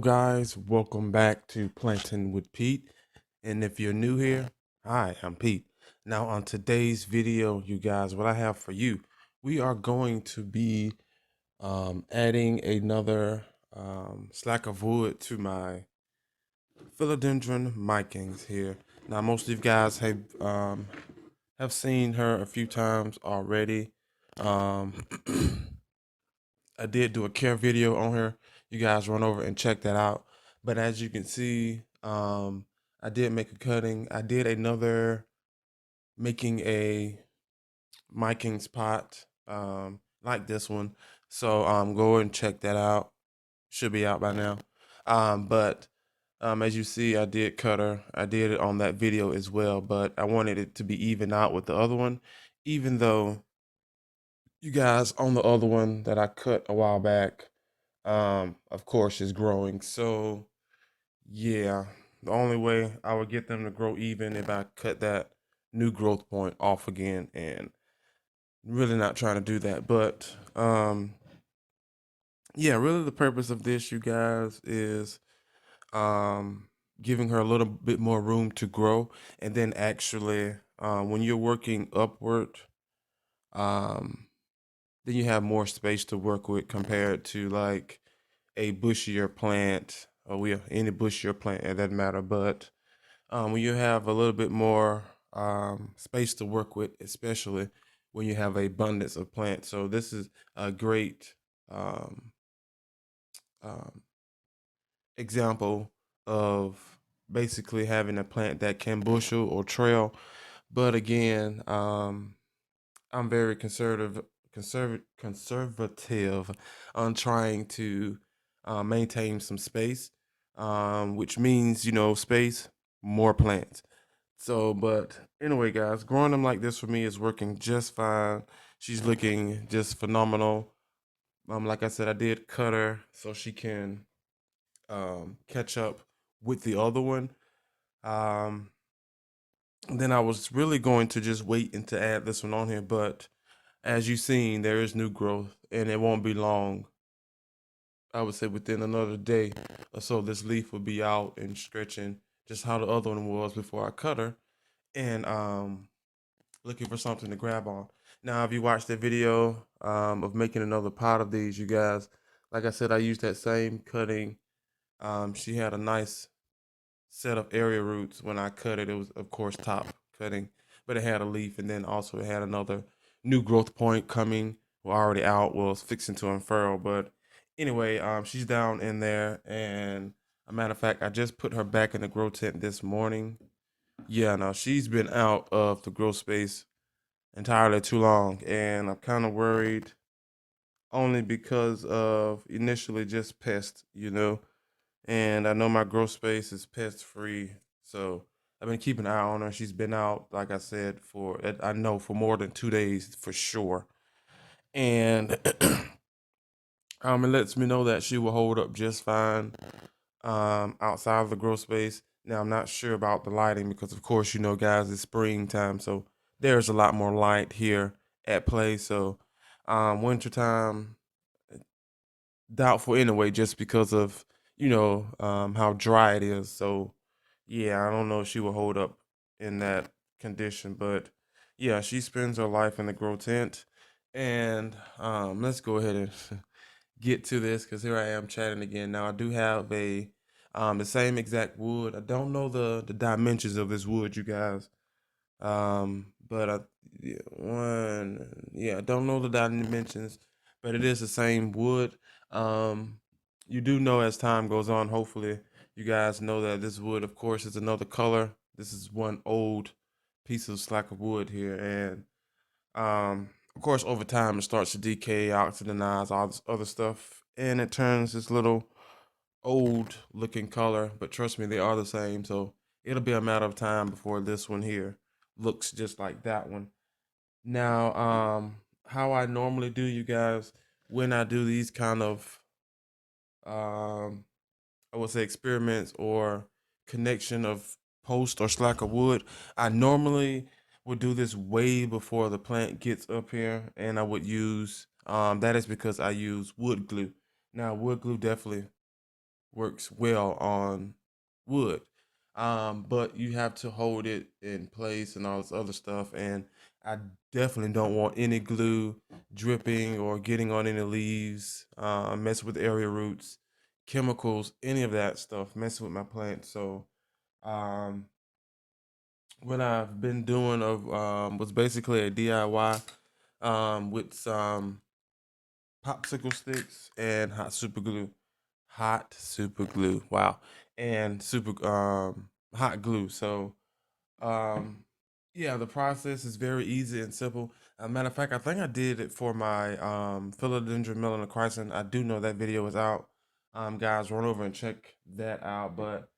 Hello guys, welcome back to Planting with Pete. And if you're new here, hi, I'm Pete. Now on today's video, you guys, what I have for you, we are going to be adding another slack of wood to my Philodendron Micans here. Now most of you guys have seen her a few times already. Um, I did do a care video on her. You guys run over and check that out. But as you can see, I did make a cutting. I did another making a micings pot like this one. So go and check that out. Should be out by now. But as you see, I did cut her. I did it on that video as well, but I wanted it to be even out with the other one, even though you guys on the other one that I cut a while back, of course, is growing. So yeah, the only way I would get them to grow even if I cut that new growth point off again, and really not trying to do that. But yeah, really the purpose of this, you guys, is giving her a little bit more room to grow, and then actually, when you're working upward, um, then you have more space to work with compared to like a bushier plant, or any bushier plant, it doesn't matter. But when you have a little bit more space to work with, especially when you have a abundance of plants. So this is a great um, um, example of basically having a plant that can bushel or trail. But again, I'm very conservative on trying to maintain some space, which means, space, more plants. So, but anyway, guys, growing them like this for me is working just fine. She's looking just phenomenal. Like I said, I did cut her so she can catch up with the other one. Um, then I was really going to just wait and to add this one on here, but as you've seen, there is new growth, and it won't be long. I would say within another day or so, this leaf will be out and stretching, just how the other one was before I cut her, and looking for something to grab on. Now, if you watched the video of making another pot of these, you guys, like I said, I used that same cutting. She had a nice set of area roots when I cut it. It was, of course, top cutting, but it had a leaf, and then also it had another new growth point coming. Well, already out, was fixing to unfurl. But anyway, she's down in there, and a matter of fact, I just put her back in the grow tent this morning. Yeah, no, she's been out of the grow space entirely too long, and I'm kind of worried only because of initially just pests. And I know my grow space is pest free, so I've been keeping an eye on her. She's been out, like I said, I know for more than 2 days for sure, and it lets me know that she will hold up just fine outside of the grow space. Now I'm not sure about the lighting because, of course, guys, it's springtime, so there's a lot more light here at play. So wintertime, doubtful anyway, just because of how dry it is. So yeah, I don't know if she will hold up in that condition, but yeah, she spends her life in the grow tent. And let's go ahead and get to this because here I am chatting again. Now I do have the same exact wood. I don't know the dimensions of this wood, you guys. But I don't know the dimensions, but it is the same wood. Um, you do know as time goes on, hopefully, you guys know that this wood, of course, is another color. This is one old piece of slack of wood here, and of course, over time, it starts to decay, oxidize, all this other stuff, and it turns this little old looking color. But trust me, they are the same, so it'll be a matter of time before this one here looks just like that one. Now, how I normally do, you guys, when I do these kind of um I would say experiments or connection of post or slack of wood, I normally would do this way before the plant gets up here, and I would use that is because I use wood glue. Now, wood glue definitely works well on wood. But you have to hold it in place and all this other stuff. And I definitely don't want any glue dripping or getting on any leaves, messing with area roots, chemicals, any of that stuff, messing with my plants. So um, what I've been doing of was basically a DIY with some popsicle sticks and hot super glue. Hot super glue. Wow. And super hot glue. So um yeah, the process is very easy and simple. Matter of fact, I think I did it for my Philodendron Micans. I do know that video is out. Guys, run over and check that out. But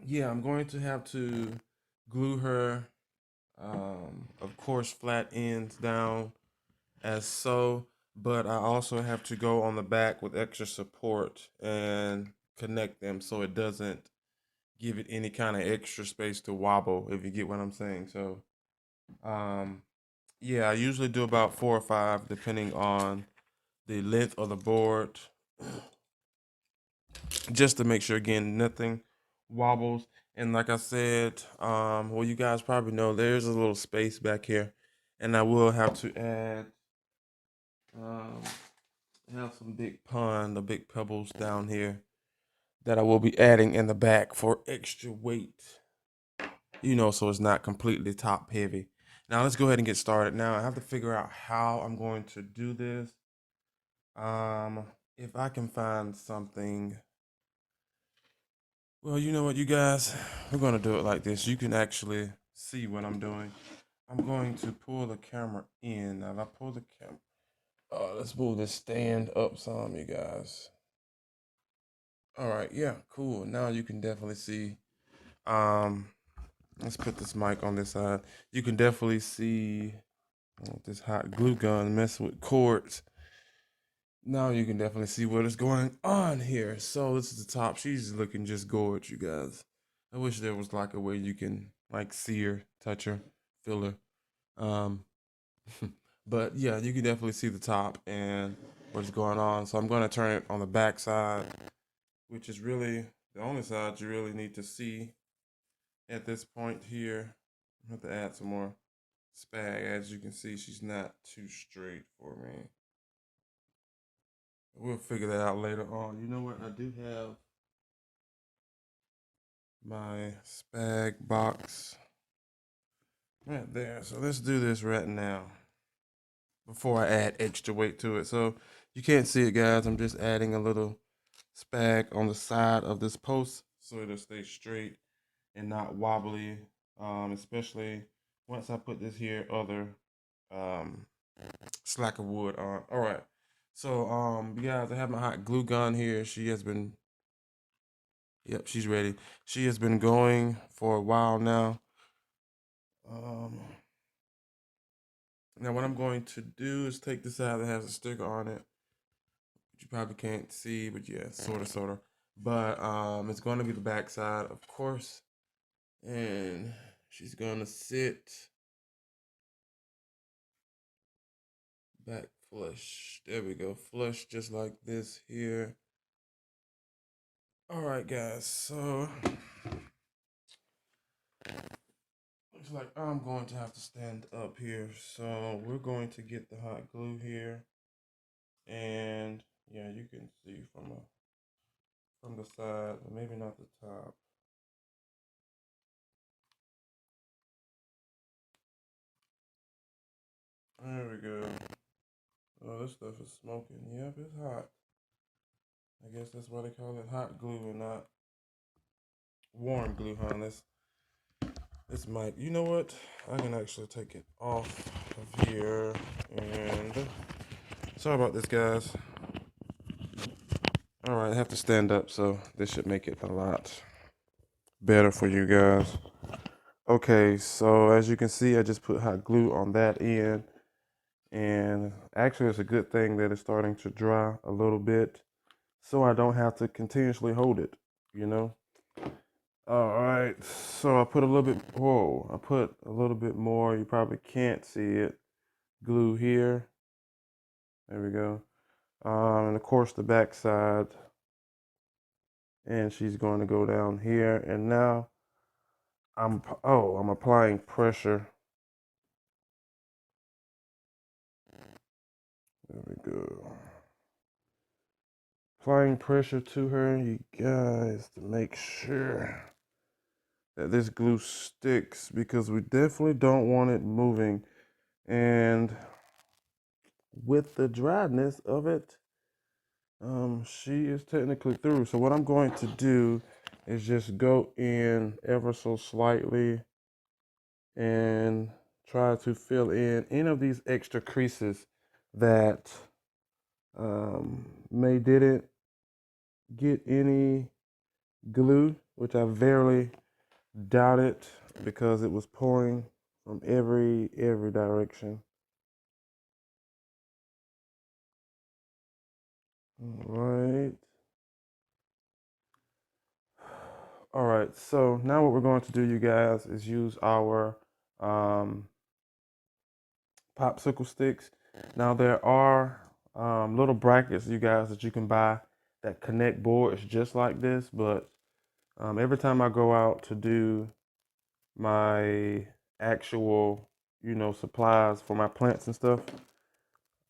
yeah, I'm going to have to glue her, of course, flat ends down as so, but I also have to go on the back with extra support and connect them so it doesn't give it any kind of extra space to wobble, if you get what I'm saying. So, um, yeah, I usually do about 4 or 5 depending on the length of the board, just to make sure again nothing wobbles. And like I said, well, you guys probably know there's a little space back here, and I will have to add um, have some big pond or big pebbles down here that I will be adding in the back for extra weight, so it's not completely top heavy. Now let's go ahead and get started. Now I have to figure out how I'm going to do this. If I can find something, well, you know what, you guys, we're gonna do it like this. You can actually see what I'm doing. I'm going to pull the camera in. Now if I pull the camera, let's move this stand up some, you guys. All right, yeah, cool. Now you can definitely see. Um, let's put this mic on this side. You can definitely see this hot glue gun messing with cords. Now you can definitely see what is going on here. So this is the top. She's looking just gorgeous, you guys. I wish there was like a way you can like see her, touch her, feel her. Um, but yeah, you can definitely see the top and what's going on. So I'm going to turn it on the back side, which is really the only side you really need to see at this point here. I have to add some more spag. As you can see, she's not too straight for me. We'll figure that out later on. You know what? I do have my spag box right there. So let's do this right now before I add extra weight to it. So you can't see it, guys. I'm just adding a little spag on the side of this post so it'll stay straight and not wobbly, especially once I put this here other um, slack of wood on. All right. So, you guys, I have my hot glue gun here. She has been, yep, she's ready. She has been going for a while now. Um, Now what I'm going to do is take this out that has a sticker on it, which you probably can't see, but yeah, sort of. But it's going to be the back side, of course, and she's going to sit back flush. There we go, flush just like this here. All right, guys. So looks like I'm going to have to stand up here. So we're going to get the hot glue here, and yeah, you can see from the side, but maybe not the top. There we go. Oh, this stuff is smoking. Yep, it's hot. I guess that's why they call it hot glue and not warm glue, huh? This might. You know what? I can actually take it off of here. And sorry about this, guys. All right, I have to stand up, so this should make it a lot better for you guys. Okay, so as you can see, I just put hot glue on that end. And actually, it's a good thing that it's starting to dry a little bit, so I don't have to continuously hold it, you know? All right, so I put a little bit, whoa, I put a little bit more, you probably can't see it, glue here. There we go. And of course the back side, and she's going to go down here. And now I'm applying pressure. There we go. Applying pressure to her, you guys, to make sure that this glue sticks, because we definitely don't want it moving. And with the dryness of it, she is technically through. So what I'm going to do is just go in ever so slightly and try to fill in any of these extra creases that may didn't get any glue, which I verily doubt it, because it was pouring from every direction. All right, so now what we're going to do, you guys, is use our popsicle sticks. Now there are little brackets, you guys, that you can buy that connect boards just like this, but every time I go out to do my actual, supplies for my plants and stuff,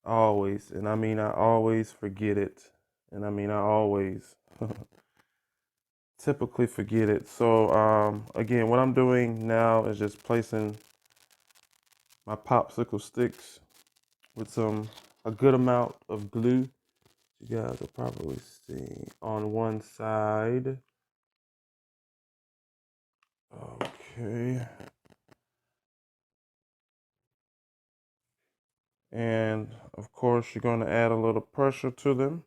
I always forget it. And I always typically forget it. So again, what I'm doing now is just placing my popsicle sticks with a good amount of glue. You guys will probably see on one side. Okay. And of course, you're going to add a little pressure to them.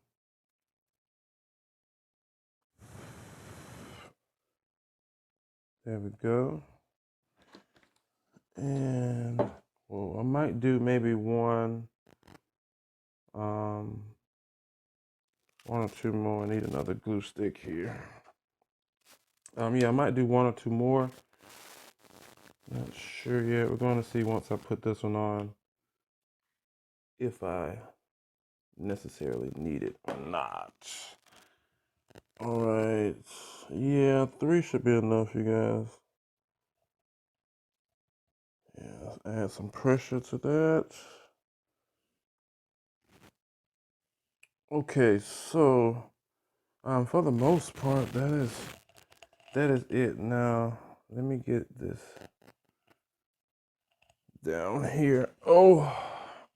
There we go. And well, I might do maybe one or two more. I need another glue stick here. Yeah, I might do one or two more. Not sure yet. We're going to see once I put this one on if I necessarily need it or not. All right. Yeah, 3 should be enough, you guys. Yeah, let's add some pressure to that. Okay, so for the most part, that is it. Now, let me get this down here. Oh,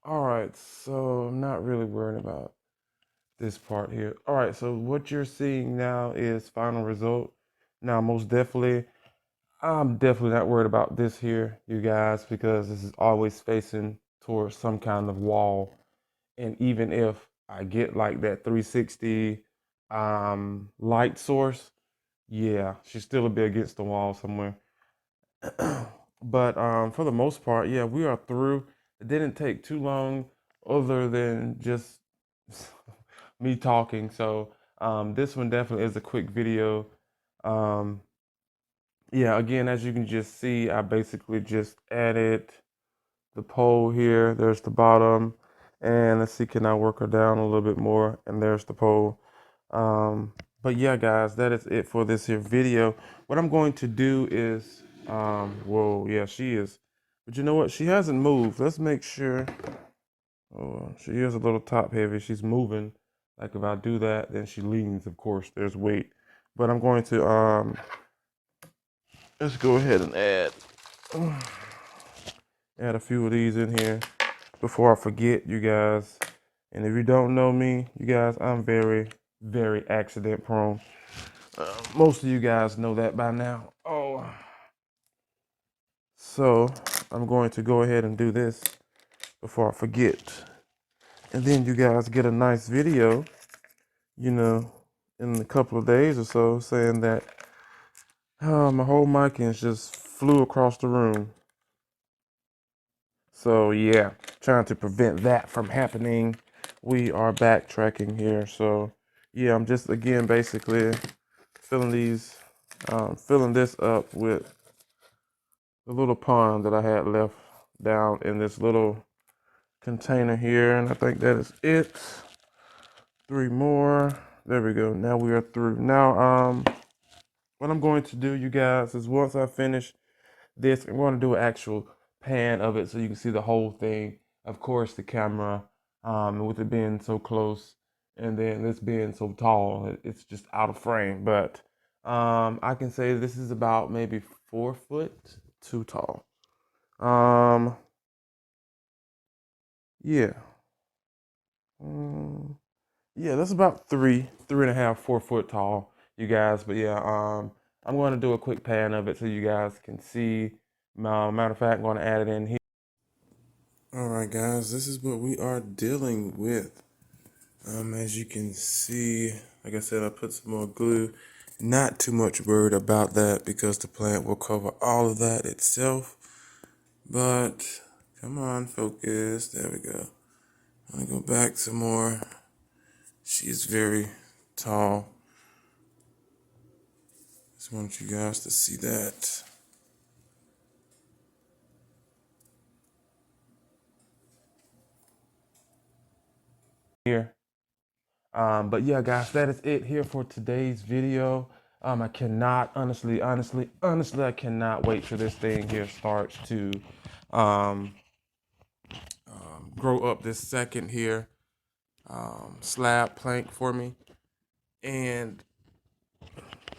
all right. So I'm not really worried about this part here. All right. So what you're seeing now is final result. Now, most definitely, I'm definitely not worried about this here, you guys, because this is always facing towards some kind of wall. And even if I get like that 360 light source, yeah, she's still a bit against the wall somewhere. But for the most part, yeah, we are through. It didn't take too long, other than just me talking. So this one definitely is a quick video. Um, yeah, again, as you can just see, I basically just added the pole here. There's the bottom. And let's see, can I work her down a little bit more? And there's the pole. But yeah, guys, that is it for this here video. What I'm going to do is, whoa, yeah, she is. But you know what? She hasn't moved. Let's make sure. Oh, she is a little top heavy. She's moving. Like if I do that, then she leans, of course, there's weight. But I'm going to, let's go ahead and add a few of these in here before I forget, you guys. And if you don't know me, you guys, I'm very, very accident prone. Most of you guys know that by now. Oh, so I'm going to go ahead and do this before I forget. And then you guys get a nice video, in a couple of days or so, saying that my whole Micans just flew across the room. So yeah, trying to prevent that from happening. We are backtracking here. So yeah, I'm just again basically filling this up with the little pond that I had left down in this little container here, and I think that is it. 3 more. there we go. Now we are through. Now, what I'm going to do, you guys, is once I finish this, I'm going to do an actual pan of it so you can see the whole thing. Of course, the camera, with it being so close, and then this being so tall, it's just out of frame. But I can say this is about maybe 4 foot too tall. Um, yeah. Um, Yeah, that's about 3.5, 4 foot tall, you guys. But yeah, I'm going to do a quick pan of it so you guys can see. Matter of fact, I'm going to add it in here. All right, guys, this is what we are dealing with. As you can see, like I said, I put some more glue. Not too much worried about that because the plant will cover all of that itself. But come on, focus. There we go. I'm gonna go back some more. She is very tall. Just want you guys to see that. Here. But yeah, guys, that is it here for today's video. I cannot, honestly, I cannot wait for this thing here starts to um, grow up this second here slab plank for me. And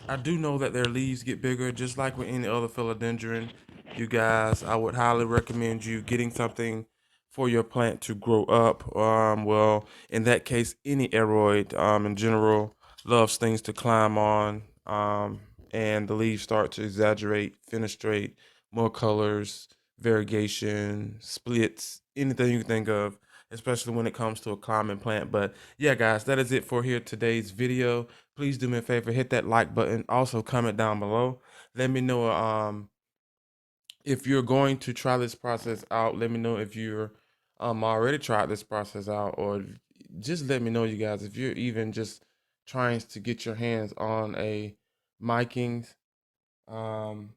I do know that their leaves get bigger, just like with any other philodendron. You guys, I would highly recommend you getting something for your plant to grow up. Well, in that case, any aeroid in general loves things to climb on, and the leaves start to exaggerate, fenestrate, more colors, variegation, splits, anything you can think of, especially when it comes to a climbing plant. But yeah, guys, that is it for here today's video. Please do me a favor, hit that like button. Also, comment down below. Let me know if you're going to try this process out. Let me know if you're already tried this process out, or just let me know, you guys, if you're even just trying to get your hands on a Micans. Um,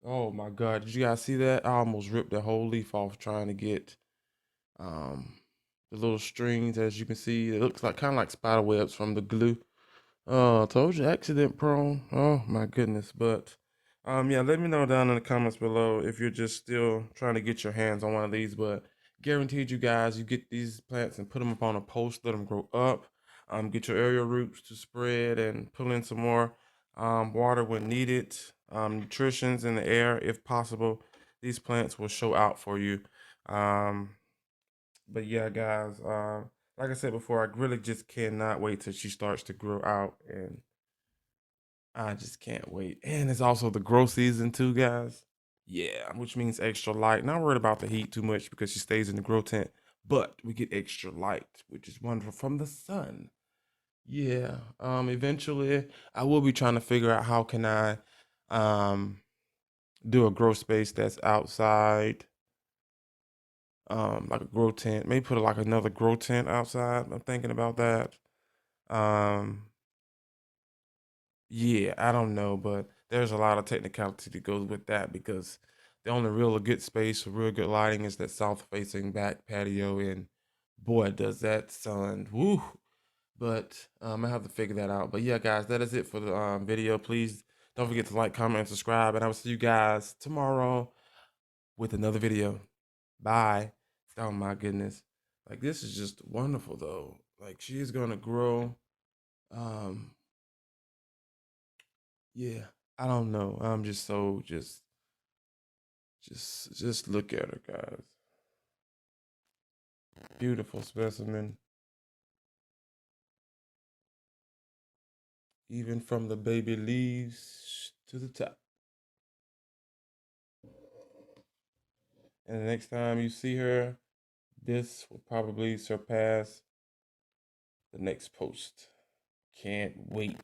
oh my God, did you guys see that? I almost ripped the whole leaf off trying to get um the little strings. As you can see, it looks like kind of like spider webs from the glue. Oh, I told you, accident prone. Oh my goodness. But yeah, let me know down in the comments below if you're just still trying to get your hands on one of these. But guaranteed, you guys, you get these plants and put them up on a post, let them grow up. Get your aerial roots to spread and pull in some more water when needed. Nutrition's in the air if possible. These plants will show out for you. Um, but yeah, guys, like I said before, I really just cannot wait till she starts to grow out, and I just can't wait. And it's also the grow season too, guys. Yeah, which means extra light. Not worried about the heat too much because she stays in the grow tent, but we get extra light, which is wonderful from the sun. Yeah. Eventually I will be trying to figure out how can I um do a grow space that's outside, like a grow tent. Maybe put like another grow tent outside. I'm thinking about that. Um, yeah, I don't know, but there's a lot of technicality that goes with that because the only real good space for real good lighting is that south facing back patio, and boy, does that sun, woo. But I have to figure that out. But yeah, guys, that is it for the video. Please don't forget to like, comment, and subscribe, and I will see you guys tomorrow with another video. Bye. Oh my goodness. Like, this is just wonderful though. Like, she is gonna grow. Um, yeah. I don't know. I'm just so just look at her, guys. Beautiful specimen. Even from the baby leaves to the top. And the next time you see her, this will probably surpass the next post. Can't wait.